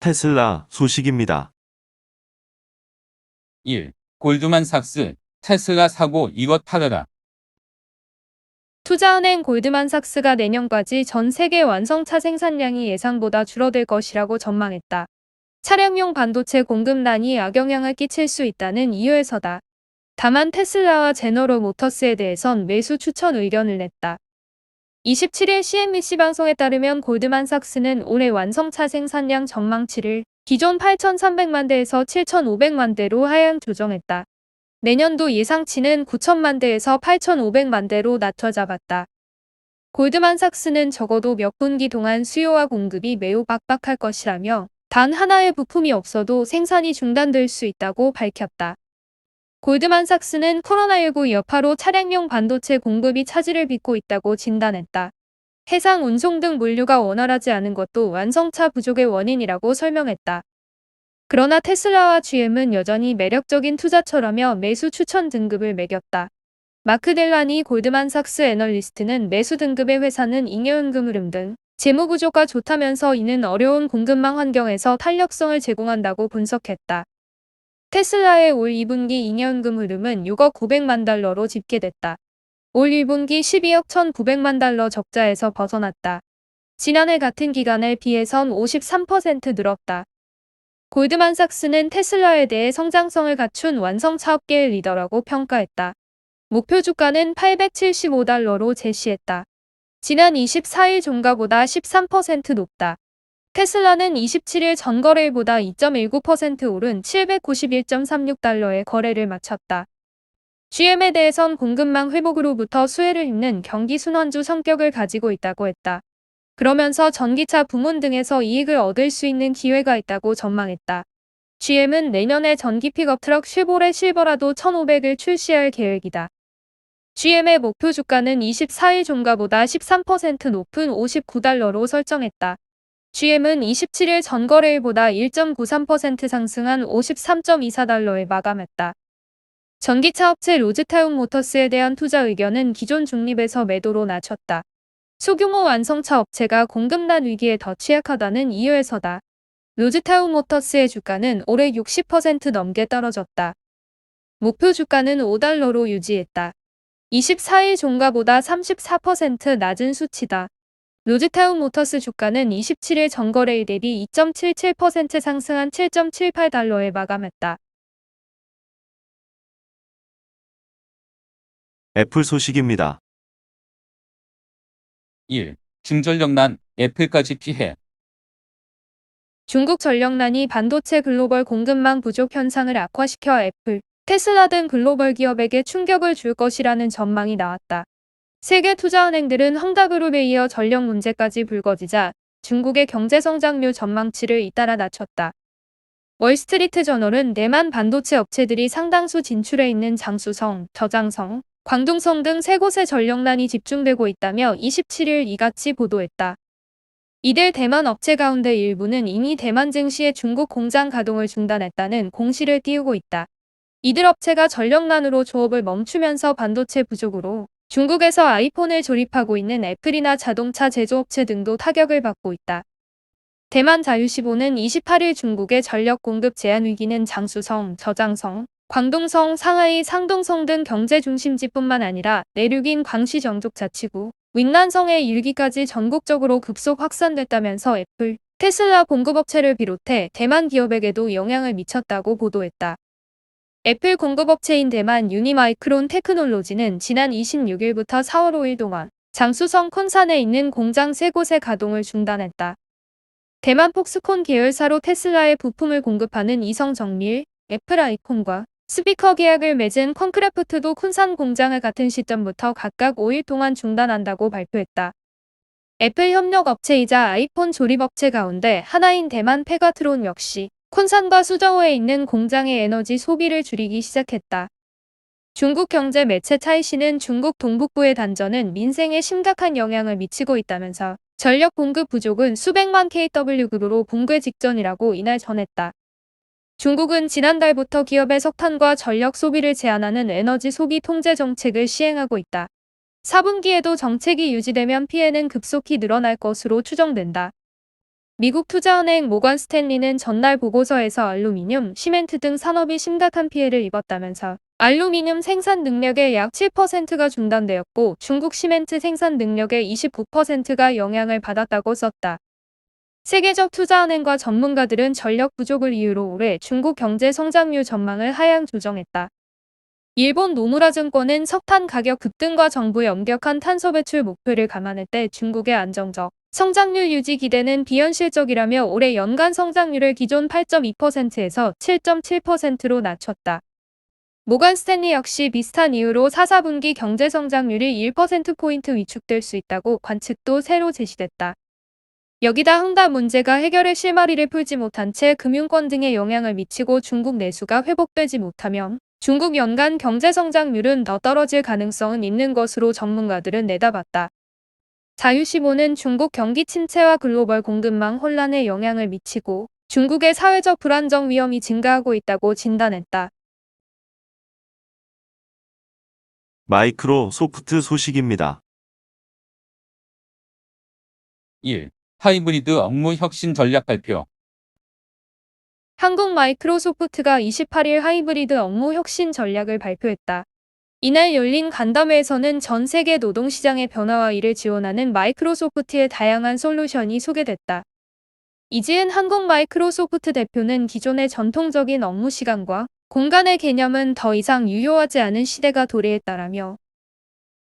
테슬라 소식입니다. 1. 골드만삭스, 테슬라 사고 이것 팔아라. 투자은행 골드만삭스가 내년까지 전 세계 완성차 생산량이 예상보다 줄어들 것이라고 전망했다. 차량용 반도체 공급난이 악영향을 끼칠 수 있다는 이유에서다. 다만 테슬라와 제너럴 모터스에 대해선 매수 추천 의견을 냈다. 27일 CNBC 방송에 따르면 골드만삭스는 올해 완성차 생산량 전망치를 기존 8,300만 대에서 7,500만 대로 하향 조정했다. 내년도 예상치는 9천만 대에서 8,500만 대로 낮춰 잡았다. 골드만삭스는 적어도 몇 분기 동안 수요와 공급이 매우 빡빡할 것이라며 단 하나의 부품이 없어도 생산이 중단될 수 있다고 밝혔다. 골드만삭스는 코로나19 여파로 차량용 반도체 공급이 차질을 빚고 있다고 진단했다. 해상 운송 등 물류가 원활하지 않은 것도 완성차 부족의 원인이라고 설명했다. 그러나 테슬라와 GM은 여전히 매력적인 투자처라며 매수 추천 등급을 매겼다. 마크 델라니 골드만삭스 애널리스트는 매수 등급의 회사는 잉여연금 흐름 등 재무 구조가 좋다면서 이는 어려운 공급망 환경에서 탄력성을 제공한다고 분석했다. 테슬라의 올 2분기 잉여연금 흐름은 6억 900만 달러로 집계됐다. 올 1분기 12억 1,900만 달러 적자에서 벗어났다. 지난해 같은 기간에 비해선 53% 늘었다. 골드만삭스는 테슬라에 대해 성장성을 갖춘 완성차 업계의 리더라고 평가했다. 목표 주가는 875달러로 제시했다. 지난 24일 종가보다 13% 높다. 테슬라는 27일 전거래일보다 2.19% 오른 791.36달러에 거래를 마쳤다. GM에 대해선 공급망 회복으로부터 수혜를 입는 경기 순환주 성격을 가지고 있다고 했다. 그러면서 전기차 부문 등에서 이익을 얻을 수 있는 기회가 있다고 전망했다. GM은 내년에 전기 픽업 트럭 쉐보레 실버라도 1,500을 출시할 계획이다. GM의 목표 주가는 24일 종가보다 13% 높은 59달러로 설정했다. GM은 27일 전거래일보다 1.93% 상승한 53.24달러에 마감했다. 전기차 업체 로즈타운 모터스에 대한 투자 의견은 기존 중립에서 매도로 낮췄다. 소규모 완성차 업체가 공급난 위기에 더 취약하다는 이유에서다. 로즈타운 모터스의 주가는 올해 60% 넘게 떨어졌다. 목표 주가는 5달러로 유지했다. 24일 종가보다 34% 낮은 수치다. 로즈타운 모터스 주가는 27일 전거래일 대비 2.77% 상승한 7.78달러에 마감했다. 애플 소식입니다. 1. 중전력난, 애플까지 피해. 중국 전력난이 반도체 글로벌 공급망 부족 현상을 악화시켜 애플, 테슬라 등 글로벌 기업에게 충격을 줄 것이라는 전망이 나왔다. 세계 투자은행들은 헝다그룹에 이어 전력 문제까지 불거지자 중국의 경제성장률 전망치를 잇따라 낮췄다. 월스트리트 저널은 대만 반도체 업체들이 상당수 진출해 있는 장쑤성, 저장성, 광둥성 등 세 곳에 전력난이 집중되고 있다며 27일 이같이 보도했다. 이들 대만 업체 가운데 일부는 이미 대만 증시의 중국 공장 가동을 중단했다는 공시를 띄우고 있다. 이들 업체가 전력난으로 조업을 멈추면서 반도체 부족으로 중국에서 아이폰을 조립하고 있는 애플이나 자동차 제조업체 등도 타격을 받고 있다. 대만 자유시보는 28일 중국의 전력 공급 제한 위기는 장쑤성, 저장성, 광둥성, 상하이, 상동성 등 경제 중심지뿐만 아니라 내륙인 광시 정족 자치구, 윈난성의 일기까지 전국적으로 급속 확산됐다면서 애플, 테슬라 공급업체를 비롯해 대만 기업에게도 영향을 미쳤다고 보도했다. 애플 공급업체인 대만 유니마이크론 테크놀로지는 지난 26일부터 4월 5일 동안 장쑤성 콘산에 있는 공장 3곳의 가동을 중단했다. 대만 폭스콘 계열사로 테슬라에 부품을 공급하는 이성정밀, 애플 아이콘과 스피커 계약을 맺은 콘크래프트도 쿤산 공장을 같은 시점부터 각각 5일 동안 중단한다고 발표했다. 애플 협력업체이자 아이폰 조립업체 가운데 하나인 대만 페가트론 역시 콘산과 수저우에 있는 공장의 에너지 소비를 줄이기 시작했다. 중국 경제 매체 차이시는 중국 동북부의 단전은 민생에 심각한 영향을 미치고 있다면서 전력 공급 부족은 수백만 kW급으로 붕괴 직전이라고 이날 전했다. 중국은 지난달부터 기업의 석탄과 전력 소비를 제한하는 에너지 소비 통제 정책을 시행하고 있다. 4분기에도 정책이 유지되면 피해는 급속히 늘어날 것으로 추정된다. 미국 투자은행 모건 스탠리는 전날 보고서에서 알루미늄, 시멘트 등 산업이 심각한 피해를 입었다면서 알루미늄 생산 능력의 약 7%가 중단되었고 중국 시멘트 생산 능력의 29%가 영향을 받았다고 썼다. 세계적 투자은행과 전문가들은 전력 부족을 이유로 올해 중국 경제 성장률 전망을 하향 조정했다. 일본 노무라증권은 석탄 가격 급등과 정부의 엄격한 탄소 배출 목표를 감안할 때 중국의 안정적 성장률 유지 기대는 비현실적이라며 올해 연간 성장률을 기존 8.2%에서 7.7%로 낮췄다. 모건 스탠리 역시 비슷한 이유로 4, 4분기 경제 성장률이 1%포인트 위축될 수 있다고 관측도 새로 제시됐다. 여기다 흥다 문제가 해결의 실마리를 풀지 못한 채 금융권 등에 영향을 미치고 중국 내수가 회복되지 못하면 중국 연간 경제 성장률은 더 떨어질 가능성은 있는 것으로 전문가들은 내다봤다. 자유시보는 중국 경기 침체와 글로벌 공급망 혼란에 영향을 미치고 중국의 사회적 불안정 위험이 증가하고 있다고 진단했다. 마이크로 소프트 소식입니다. 1. 하이브리드 업무 혁신 전략 발표. 한국 마이크로소프트가 28일 하이브리드 업무 혁신 전략을 발표했다. 이날 열린 간담회에서는 전 세계 노동시장의 변화와 이를 지원하는 마이크로소프트의 다양한 솔루션이 소개됐다. 이지은 한국 마이크로소프트 대표는 기존의 전통적인 업무 시간과 공간의 개념은 더 이상 유효하지 않은 시대가 도래했다라며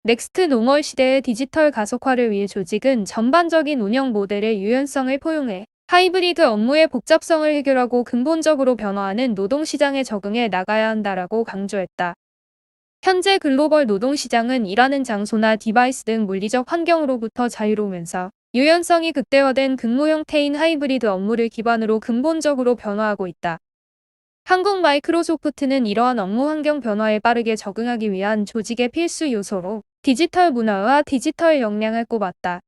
넥스트 노멀 시대의 디지털 가속화를 위해 조직은 전반적인 운영 모델의 유연성을 포용해 하이브리드 업무의 복잡성을 해결하고 근본적으로 변화하는 노동시장에 적응해 나가야 한다라고 강조했다. 현재 글로벌 노동시장은 일하는 장소나 디바이스 등 물리적 환경으로부터 자유로우면서 유연성이 극대화된 근무 형태인 하이브리드 업무를 기반으로 근본적으로 변화하고 있다. 한국 마이크로소프트는 이러한 업무 환경 변화에 빠르게 적응하기 위한 조직의 필수 요소로 디지털 문화와 디지털 역량을 꼽았다.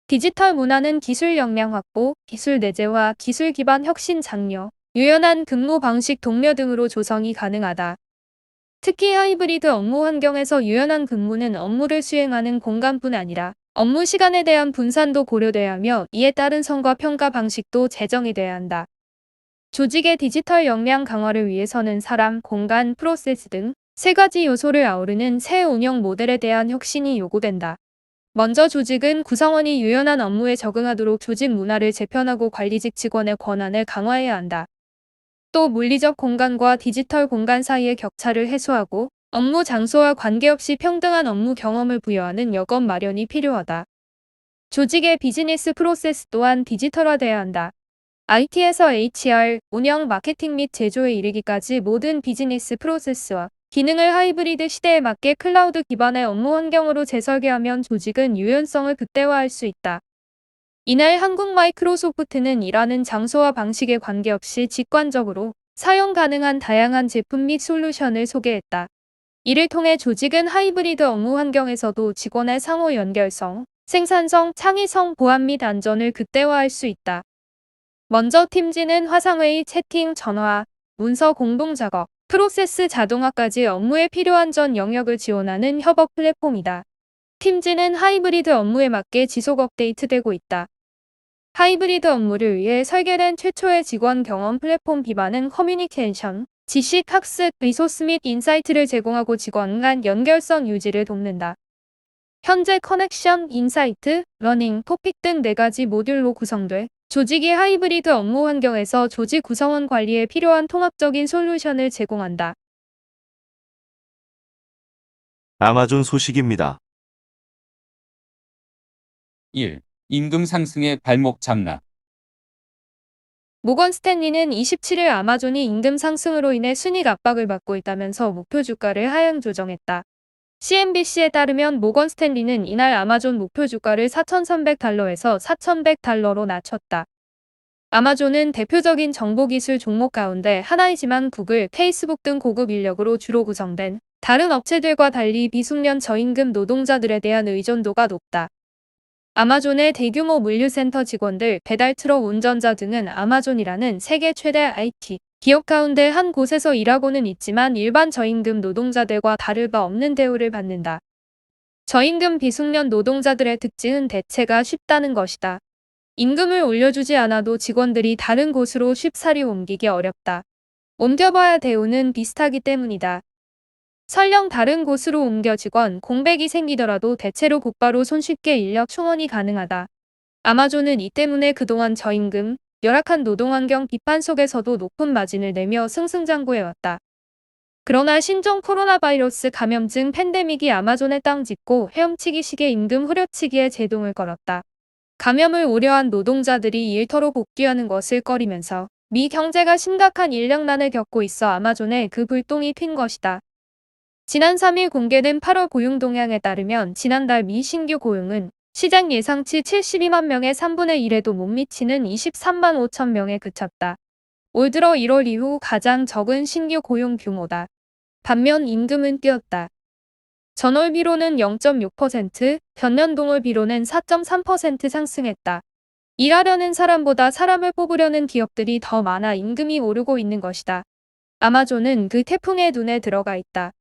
디지털 문화는 기술 역량 확보, 기술 내재화, 기술 기반 혁신 장려, 유연한 근무 방식 동료 등으로 조성이 가능하다. 특히 하이브리드 업무 환경에서 유연한 근무는 업무를 수행하는 공간뿐 아니라 업무 시간에 대한 분산도 고려돼야 하며 이에 따른 성과 평가 방식도 제정이 돼야 한다. 조직의 디지털 역량 강화를 위해서는 사람, 공간, 프로세스 등 세 가지 요소를 아우르는 새 운영 모델에 대한 혁신이 요구된다. 먼저 조직은 구성원이 유연한 업무에 적응하도록 조직 문화를 재편하고 관리직 직원의 권한을 강화해야 한다. 또 물리적 공간과 디지털 공간 사이의 격차를 해소하고 업무 장소와 관계없이 평등한 업무 경험을 부여하는 여건 마련이 필요하다. 조직의 비즈니스 프로세스 또한 디지털화돼야 한다. IT에서 HR, 운영, 마케팅 및 제조에 이르기까지 모든 비즈니스 프로세스와 기능을 하이브리드 시대에 맞게 클라우드 기반의 업무 환경으로 재설계하면 조직은 유연성을 극대화할 수 있다. 이날 한국 마이크로소프트는 일하는 장소와 방식에 관계없이 직관적으로 사용 가능한 다양한 제품 및 솔루션을 소개했다. 이를 통해 조직은 하이브리드 업무 환경에서도 직원의 상호 연결성, 생산성, 창의성, 보안 및 안전을 극대화할 수 있다. 먼저 팀지는 화상회의, 채팅, 전화, 문서 공동 작업, 프로세스 자동화까지 업무에 필요한 전 영역을 지원하는 협업 플랫폼이다. 팀지는 하이브리드 업무에 맞게 지속 업데이트되고 있다. 하이브리드 업무를 위해 설계된 최초의 직원 경험 플랫폼 비반은 커뮤니케이션, 지식, 학습, 리소스 및 인사이트를 제공하고 직원 간 연결성 유지를 돕는다. 현재 커넥션, 인사이트, 러닝, 토픽 등 4가지 모듈로 구성돼 조직이 하이브리드 업무 환경에서 조직 구성원 관리에 필요한 통합적인 솔루션을 제공한다. 아마존 소식입니다. 1. 임금 상승에 발목 잡나. 모건 스탠리는 27일 아마존이 임금 상승으로 인해 순이익 압박을 받고 있다면서 목표 주가를 하향 조정했다. CNBC에 따르면 모건 스탠리는 이날 아마존 목표 주가를 4,300달러에서 4,100달러로 낮췄다. 아마존은 대표적인 정보기술 종목 가운데 하나이지만 구글, 페이스북 등 고급 인력으로 주로 구성된 다른 업체들과 달리 비숙련 저임금 노동자들에 대한 의존도가 높다. 아마존의 대규모 물류센터 직원들, 배달 트럭 운전자 등은 아마존이라는 세계 최대 IT 기업 가운데 한 곳에서 일하고는 있지만 일반 저임금 노동자들과 다를 바 없는 대우를 받는다. 저임금 비숙련 노동자들의 특징은 대체가 쉽다는 것이다. 임금을 올려주지 않아도 직원들이 다른 곳으로 쉽사리 옮기기 어렵다. 옮겨봐야 대우는 비슷하기 때문이다. 설령 다른 곳으로 옮겨지건 공백이 생기더라도 대체로 곧바로 손쉽게 인력 충원이 가능하다. 아마존은 이 때문에 그동안 저임금, 열악한 노동환경 비판 속에서도 높은 마진을 내며 승승장구해왔다. 그러나 신종 코로나 바이러스 감염증 팬데믹이 아마존에 땅 짚고 헤엄치기식의 임금 후려치기에 제동을 걸었다. 감염을 우려한 노동자들이 일터로 복귀하는 것을 꺼리면서 미 경제가 심각한 인력난을 겪고 있어 아마존에 그 불똥이 튄 것이다. 지난 3일 공개된 8월 고용 동향에 따르면 지난달 미 신규 고용은 시장 예상치 72만 명의 3분의 1에도 못 미치는 23만 5천 명에 그쳤다. 올 들어 1월 이후 가장 적은 신규 고용 규모다. 반면 임금은 뛰었다. 전월비로는 0.6%, 전년동월비로는 4.3% 상승했다. 일하려는 사람보다 사람을 뽑으려는 기업들이 더 많아 임금이 오르고 있는 것이다. 아마존은 그 태풍의 눈에 들어가 있다.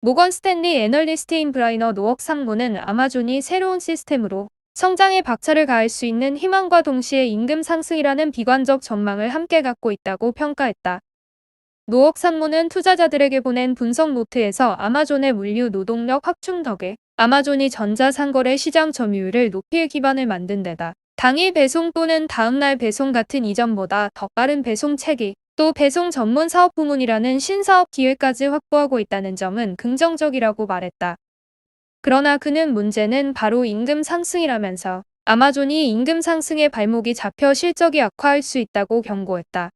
모건 스탠리 애널리스트인 브라이너 노억 상무는 아마존이 새로운 시스템으로 성장에 박차를 가할 수 있는 희망과 동시에 임금 상승이라는 비관적 전망을 함께 갖고 있다고 평가했다. 노억 상무는 투자자들에게 보낸 분석 노트에서 아마존의 물류 노동력 확충 덕에 아마존이 전자상거래 시장 점유율을 높일 기반을 만든 데다 당일 배송 또는 다음날 배송 같은 이전보다 더 빠른 배송 체계, 또 배송 전문 사업 부문이라는 신사업 기회까지 확보하고 있다는 점은 긍정적이라고 말했다. 그러나 그는 문제는 바로 임금 상승이라면서 아마존이 임금 상승에 발목이 잡혀 실적이 악화할 수 있다고 경고했다.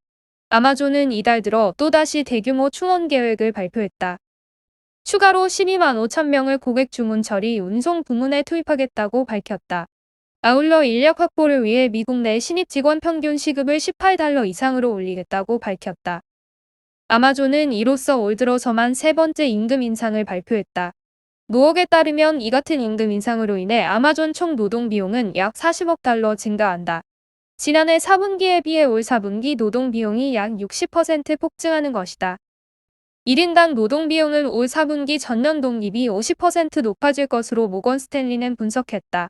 아마존은 이달 들어 또다시 대규모 충원 계획을 발표했다. 추가로 12만 5천 명을 고객 주문 처리, 운송 부문에 투입하겠다고 밝혔다. 아울러 인력 확보를 위해 미국 내 신입 직원 평균 시급을 $18 이상으로 올리겠다고 밝혔다. 아마존은 이로써 올 들어서만 세 번째 임금 인상을 발표했다. 노억에 따르면 이 같은 임금 인상으로 인해 아마존 총 노동 비용은 약 $40억 증가한다. 지난해 4분기에 비해 올 4분기 노동 비용이 약 60% 폭증하는 것이다. 1인당 노동 비용은 올 4분기 전년 동기 비 50% 높아질 것으로 모건 스탠리는 분석했다.